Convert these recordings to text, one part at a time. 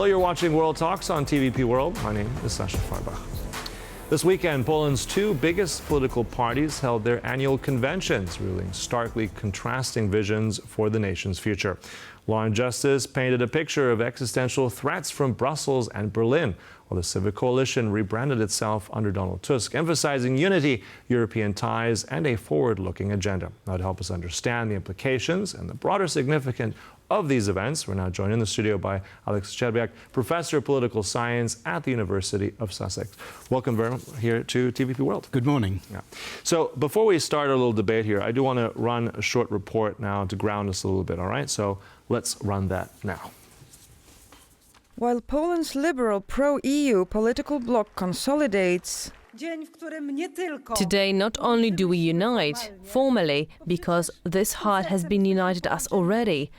Hello, you're watching World Talks on TVP World. My name is Sascha Fahrbach. This weekend, Poland's two biggest political parties held their annual conventions, revealing starkly contrasting visions for the nation's future. Law and Justice painted a picture of existential threats from Brussels and Berlin, while the Civic Coalition rebranded itself under Donald Tusk, emphasizing unity, European ties, and a forward-looking agenda. Now, to help us understand the implications and the broader significance of these events, we're now joined in the studio by Aleks Szczerbiak, Professor of Political Science at the University of Sussex. Welcome very much here to TVP World. Good morning. Yeah. So before we start our little debate here, I do want to run a short report now to ground us a little bit, all right? So let's run that now. While Poland's liberal pro-EU political bloc consolidates, today, not only do we unite, formally, because this heart has been united us already,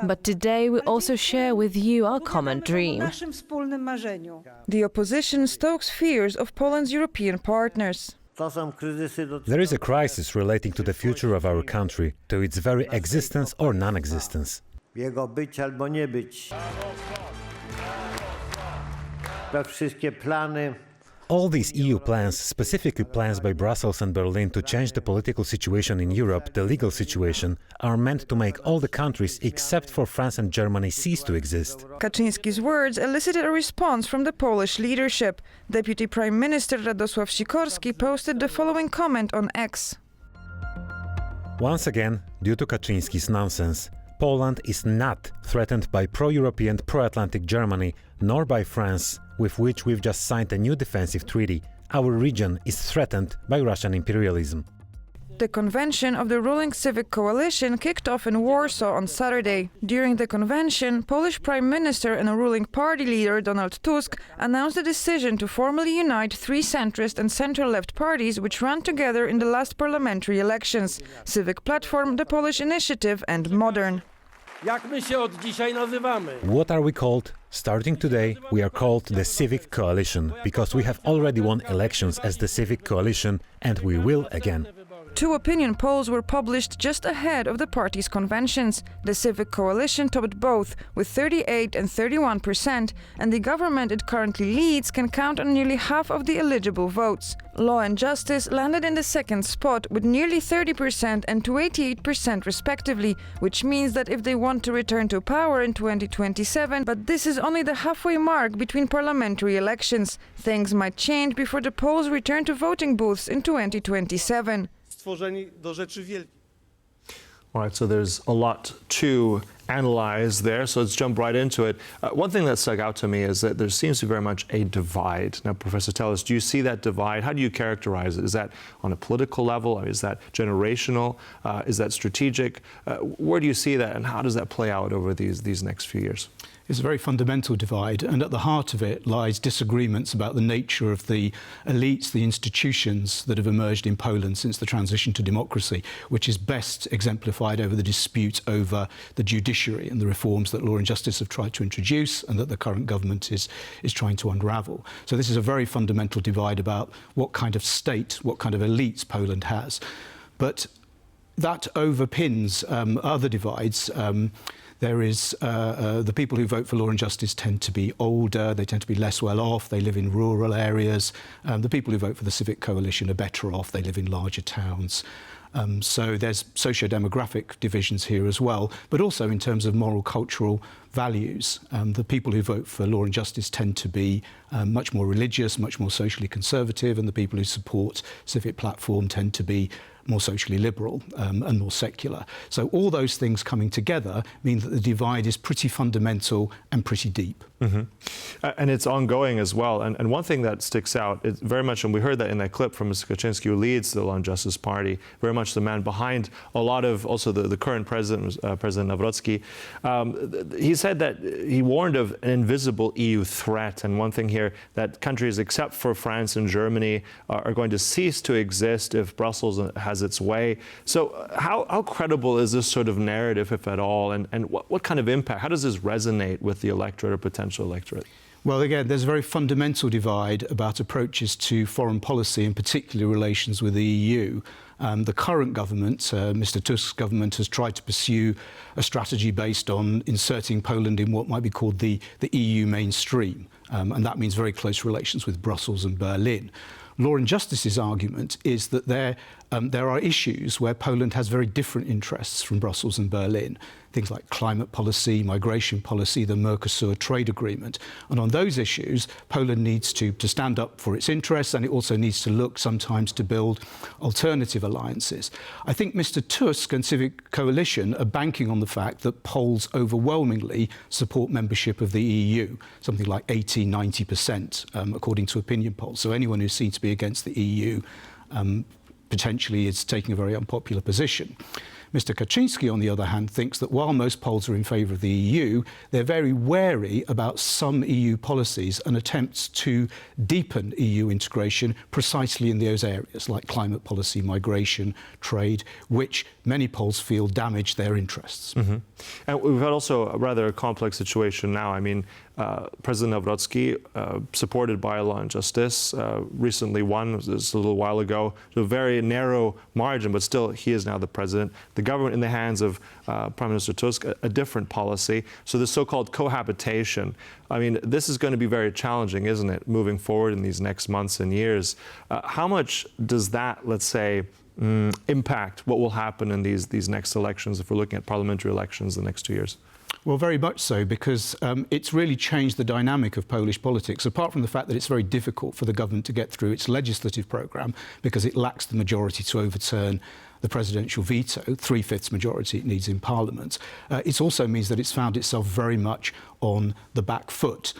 but today we also share with you our common dream. the opposition stokes fears of Poland's European partners. There is a crisis relating to the future of our country, to its very existence or non-existence. All these EU plans, specifically plans by Brussels and Berlin to change the political situation in Europe, the legal situation, are meant to make all the countries except for France and Germany cease to exist. Kaczyński's words elicited a response from the Polish leadership. Deputy Prime Minister Radosław Sikorski posted the following comment on X. Once again, due to Kaczyński's nonsense, Poland is not threatened by pro-European, pro-Atlantic Germany, nor by France, with which we've just signed a new defensive treaty. Our region is threatened by Russian imperialism. The convention of the ruling Civic Coalition kicked off in Warsaw on Saturday. During the convention, Polish Prime Minister and ruling party leader Donald Tusk announced a decision to formally unite three centrist and center-left parties which ran together in the last parliamentary elections: Civic Platform, the Polish Initiative and Modern. What are we called? Starting today, we are called the Civic Coalition, because we have already won elections as the Civic Coalition, and we will again. Two opinion polls were published just ahead of the party's conventions. The Civic Coalition topped both with 38% and 31%, and the government it currently leads can count on nearly half of the eligible votes. Law and Justice landed in the second spot with nearly 30% and 28% respectively, which means that if they want to return to power in 2027, but this is only the halfway mark between parliamentary elections. Things might change before the polls return to voting booths in 2027. All right, so there's a lot to analyze there, so let's jump right into it. One thing that stuck out to me is that there seems to be very much a divide. Now, Professor, tell us, do you see that divide? How do you characterize it? Is that on a political level? Is that generational? Is that strategic? Where do you see that, and how does that play out over these next few years? It's a very fundamental divide, and at the heart of it lies disagreements about the nature of the elites, the institutions that have emerged in Poland since the transition to democracy, which is best exemplified over the dispute over the judiciary and the reforms that Law and Justice have tried to introduce and that the current government is trying to unravel. So this is a very fundamental divide about what kind of state, what kind of elites Poland has. But that overpins other divides. There is the people who vote for Law and Justice tend to be older, they tend to be less well off, they live in rural areas. The people who vote for the Civic Coalition are better off, they live in larger towns. So there's socio-demographic divisions here as well, but also in terms of moral cultural values. The people who vote for Law and Justice tend to be much more religious, much more socially conservative, and the people who support Civic Platform tend to be more socially liberal and more secular. So all those things coming together mean that the divide is pretty fundamental and pretty deep. Mm-hmm. And it's ongoing as well. And one thing that sticks out is very much, and we heard that in that clip from Mr. Kaczynski, who leads the Law and Justice Party, very much the man behind a lot of also the current president, President Nawrocki. He said that he warned of an invisible EU threat. And one thing here, that countries except for France and Germany are going to cease to exist if Brussels has its way. So how credible is this sort of narrative, if at all? And what kind of impact, how does this resonate with the electorate or potential electorate? Well, again, there's a very fundamental divide about approaches to foreign policy, and particularly relations with the EU. The current government, Mr. Tusk's government, has tried to pursue a strategy based on inserting Poland in what might be called the EU mainstream, and that means very close relations with Brussels and Berlin. Law and Justice's argument is that there are issues where Poland has very different interests from Brussels and Berlin, things like climate policy, migration policy, the Mercosur trade agreement. And on those issues, Poland needs to stand up for its interests, and it also needs to look sometimes to build alternative alliances. I think Mr. Tusk and Civic Coalition are banking on the fact that Poles overwhelmingly support membership of the EU, something like 80–90%, according to opinion polls. So anyone who's seen to be against the EU potentially is taking a very unpopular position. Mr. Kaczynski, on the other hand, thinks that while most Poles are in favour of the EU, they're very wary about some EU policies and attempts to deepen EU integration precisely in those areas, like climate policy, migration, trade, which many Poles feel damage their interests. Mm-hmm. And we've had also a rather complex situation now. I mean, President Nawrocki, supported by Law and Justice, recently won, just a little while ago, to a very narrow margin, but still he is now the president. The government in the hands of Prime Minister Tusk, a different policy. So the so-called cohabitation, I mean, this is going to be very challenging, isn't it, moving forward in these next months and years. How much does that, let's say, impact what will happen in these next elections, if we're looking at parliamentary elections the next 2 years? Well, very much so, because it's really changed the dynamic of Polish politics, apart from the fact that it's very difficult for the government to get through its legislative programme because it lacks the majority to overturn the presidential veto, 3/5 majority it needs in Parliament. It also means that it's found itself very much on the back foot.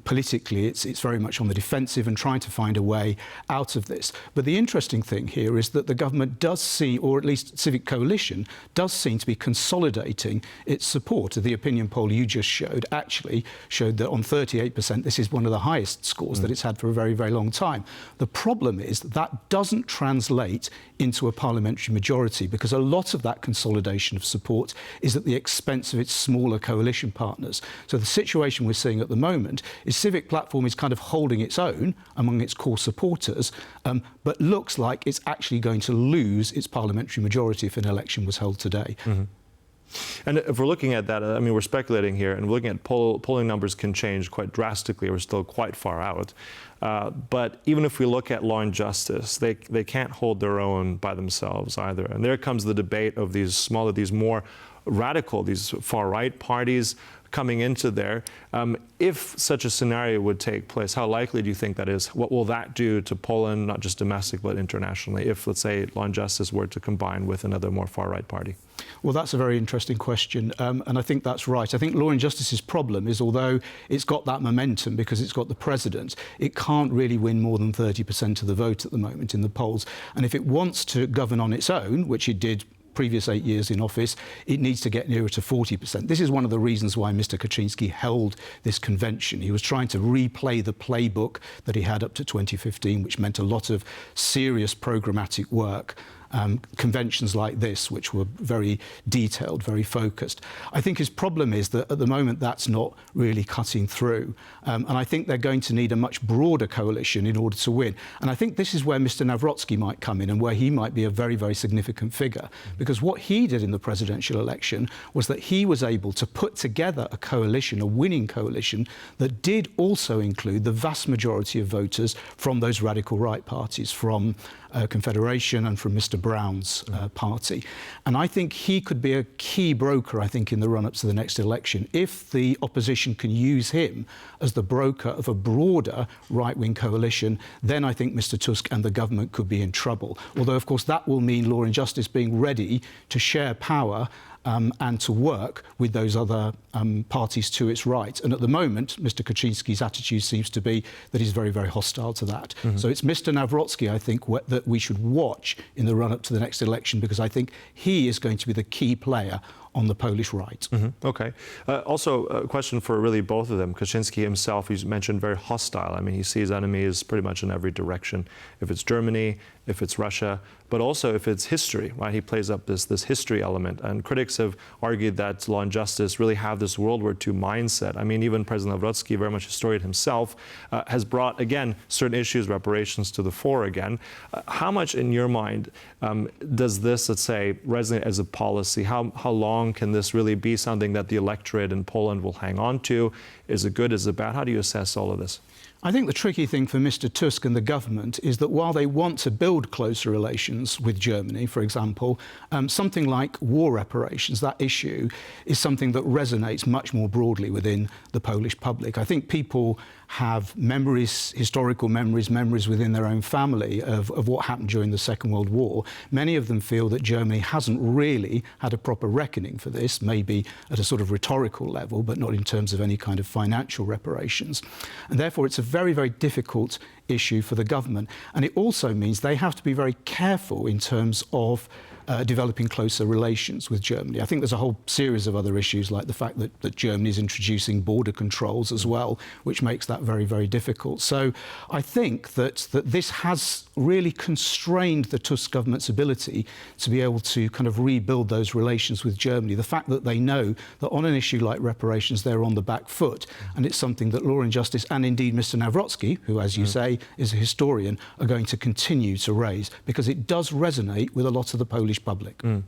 Politically, it's very much on the defensive and trying to find a way out of this. But the interesting thing here is that the government does see, or at least Civic Coalition, does seem to be consolidating its support. The opinion poll you just showed actually showed that on 38%, this is one of the highest scores that it's had for a very, very long time. The problem is that doesn't translate into a parliamentary majority, because a lot of that consolidation of support is at the expense of its smaller coalition partners. So the situation we're seeing at the moment is Civic Platform is kind of holding its own among its core supporters, but looks like it's actually going to lose its parliamentary majority if an election was held today. Mm-hmm. And if we're looking at that, I mean, we're speculating here, and we're looking at polling numbers can change quite drastically. We're still quite far out. But even if we look at Law and Justice, they can't hold their own by themselves either. And there comes the debate of these smaller, these more radical, these far-right parties coming into there. If such a scenario would take place, how likely do you think that is? What will that do to Poland, not just domestic, but internationally, if, let's say, Law and Justice were to combine with another more far-right party? Well, that's a very interesting question, and I think that's right. I think Law and Justice's problem is, although it's got that momentum because it's got the president, it can't really win more than 30% of the vote at the moment in the polls. And if it wants to govern on its own, which it did previous 8 years in office, it needs to get nearer to 40%. This is one of the reasons why Mr. Kaczynski held this convention. He was trying to replay the playbook that he had up to 2015, which meant a lot of serious programmatic work. Conventions like this, which were very detailed, very focused. I think his problem is that at the moment that's not really cutting through. And I think they're going to need a much broader coalition in order to win. And I think this is where Mr. Nawrocki might come in and where he might be a very, very significant figure. Because what he did in the presidential election was that he was able to put together a coalition, a winning coalition, that did also include the vast majority of voters from those radical right parties, from Confederation and from Mr. Brown's party. And I think he could be a key broker, I think, in the run-up to the next election. If the opposition can use him as the broker of a broader right-wing coalition, then I think Mr. Tusk and the government could be in trouble. Although, of course, that will mean Law and Justice being ready to share power and to work with those other parties to its right. And at the moment, Mr. Kaczynski's attitude seems to be that he's very, very hostile to that. Mm-hmm. So it's Mr. Nawrocki, I think, that we should watch in the run-up to the next election, because I think he is going to be the key player on the Polish right. Okay. Also, a question for really both of them. Kaczynski himself, he's mentioned very hostile. I mean, he sees enemies pretty much in every direction. If it's Germany, if it's Russia, but also if it's history, right? He plays up this history element. And critics have argued that Law and Justice really have this World War II mindset. I mean, even President Nawrocki, very much a historian himself, has brought, again, certain issues, reparations to the fore again. How much, in your mind, does this, let's say, resonate as a policy? How long can this really be something that the electorate in Poland will hang on to? Is it good? Is it bad? How do you assess all of this? I think the tricky thing for Mr. Tusk and the government is that while they want to build closer relations with Germany, for example, something like war reparations, that issue, is something that resonates much more broadly within the Polish public. I think people have memories, historical memories within their own family of what happened during the Second World War. Many of them feel that Germany hasn't really had a proper reckoning for this, maybe at a sort of rhetorical level, but not in terms of any kind of financial reparations. And therefore, it's a very, very difficult issue for the government. And it also means they have to be very careful in terms of developing closer relations with Germany. I think there's a whole series of other issues, like the fact that Germany is introducing border controls as well, which makes that very, very difficult. So I think that this has really constrained the Tusk government's ability to be able to kind of rebuild those relations with Germany. The fact that they know that on an issue like reparations, they're on the back foot, and it's something that Law and Justice, and indeed Mr. Nawrocki, who, as you say, is a historian, are going to continue to raise, because it does resonate with a lot of the Polish public. I'm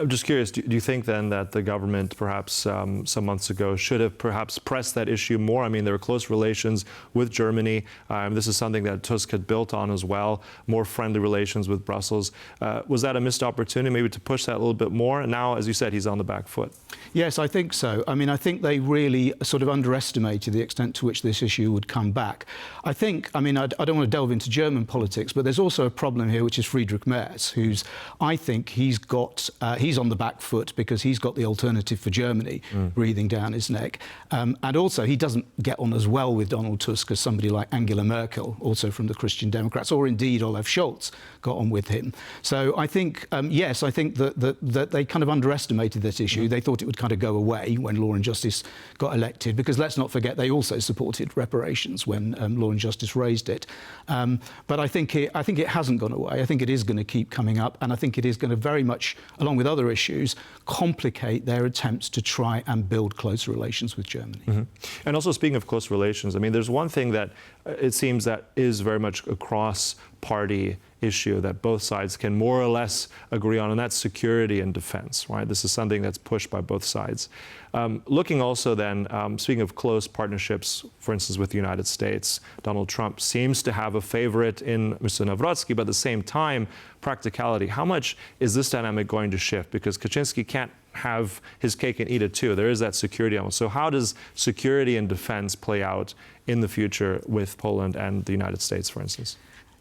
just curious, do you think then that the government perhaps some months ago should have perhaps pressed that issue more? I mean, there were close relations with Germany. This is something that Tusk had built on as well, more friendly relations with Brussels. Was that a missed opportunity maybe to push that a little bit more? And now, as you said, he's on the back foot. Yes, I think so. I mean, I think they really sort of underestimated the extent to which this issue would come back. I think, I mean, I don't want to delve into German politics, but there's also a problem here, which is Friedrich Merz, who's, I think, he's on the back foot because he's got the alternative for Germany breathing down his neck. And also, he doesn't get on as well with Donald Tusk as somebody like Angela Merkel, also from the Christian Democrats, or indeed Olaf Scholz got on with him. So I think, yes, I think that they kind of underestimated this issue. They thought it would kind of go away when Law and Justice got elected, because let's not forget they also supported reparations when Law and Justice raised it. But I think it hasn't gone away. I think it is going to keep coming up, and I think it is going to very much, along with other issues, complicate their attempts to try and build closer relations with Germany. And also, speaking of close relations, I mean, there's one thing that it seems that is very much a cross-party issue that both sides can more or less agree on, and that's security and defense, right? This is something that's pushed by both sides. Looking also then, speaking of close partnerships, for instance, with the United States, Donald Trump seems to have a favorite in Mr. Nawrocki, but at the same time, practicality. How much is this dynamic going to shift? Because Kaczynski can't have his cake and eat it too. There is that security element. So how does security and defense play out in the future with Poland and the United States, for instance?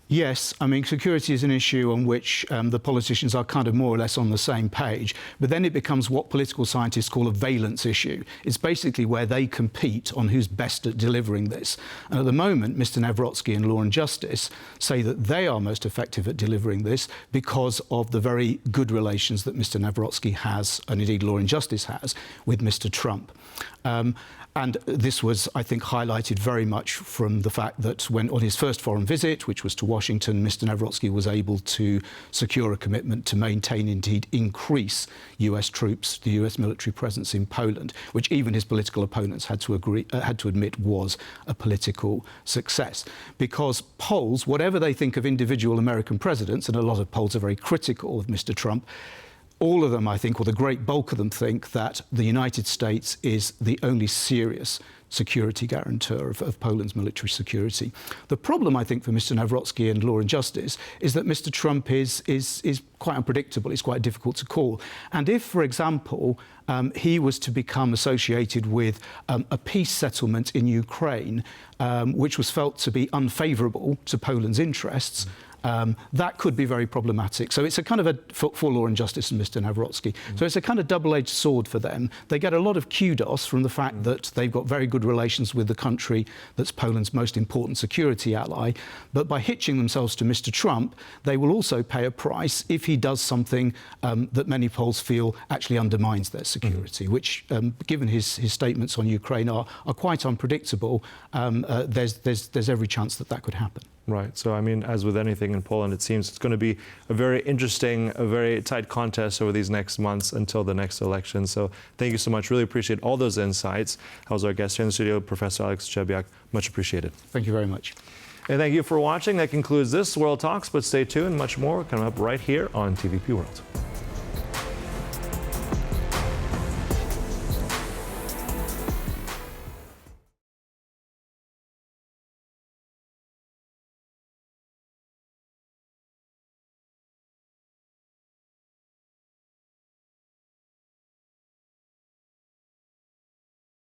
Yes, I mean, security is an issue on which the politicians are kind of more or less on the same page, but then it becomes what political scientists call a valence issue. It's basically where they compete on who's best at delivering this. And at the moment, Mr. Nawrocki and Law and Justice say that they are most effective at delivering this because of the very good relations that Mr. Nawrocki has, and indeed Law and Justice has, with Mr. Trump. And this was, I think, highlighted very much from the fact that when on his first foreign visit, which was to Washington, Mr. Nawrocki was able to secure a commitment to maintain, indeed increase, US troops, the US military presence in Poland, which even his political opponents had to admit was a political success. Because Poles, whatever they think of individual American presidents, and a lot of Poles are very critical of Mr. Trump, all of them, I think, or the great bulk of them, think that the United States is the only serious security guarantor of Poland's military security. The problem, I think, for Mr. Nawrocki and Law and Justice is that Mr. Trump is quite unpredictable. It's quite difficult to call. And if, for example, he was to become associated with a peace settlement in Ukraine, which was felt to be unfavourable to Poland's interests, that could be very problematic. So it's a kind of for Law and Justice and Mr. Nawrocki. So it's a kind of double-edged sword for them. They get a lot of kudos from the fact that they've got very good relations with the country that's Poland's most important security ally. But by hitching themselves to Mr. Trump, they will also pay a price if if he does something that many Poles feel actually undermines their security, which, given his statements on Ukraine, are quite unpredictable, there's every chance that could happen. Right. So, I mean, as with anything in Poland, it seems it's going to be a very interesting, a very tight contest over these next months until the next election. So thank you so much. Really appreciate all those insights. That was our guest here in the studio, Professor Aleks Szczerbiak. Much appreciated. Thank you very much. And thank you for watching. That concludes this World Talks, but stay tuned. Much more coming up right here on TVP World.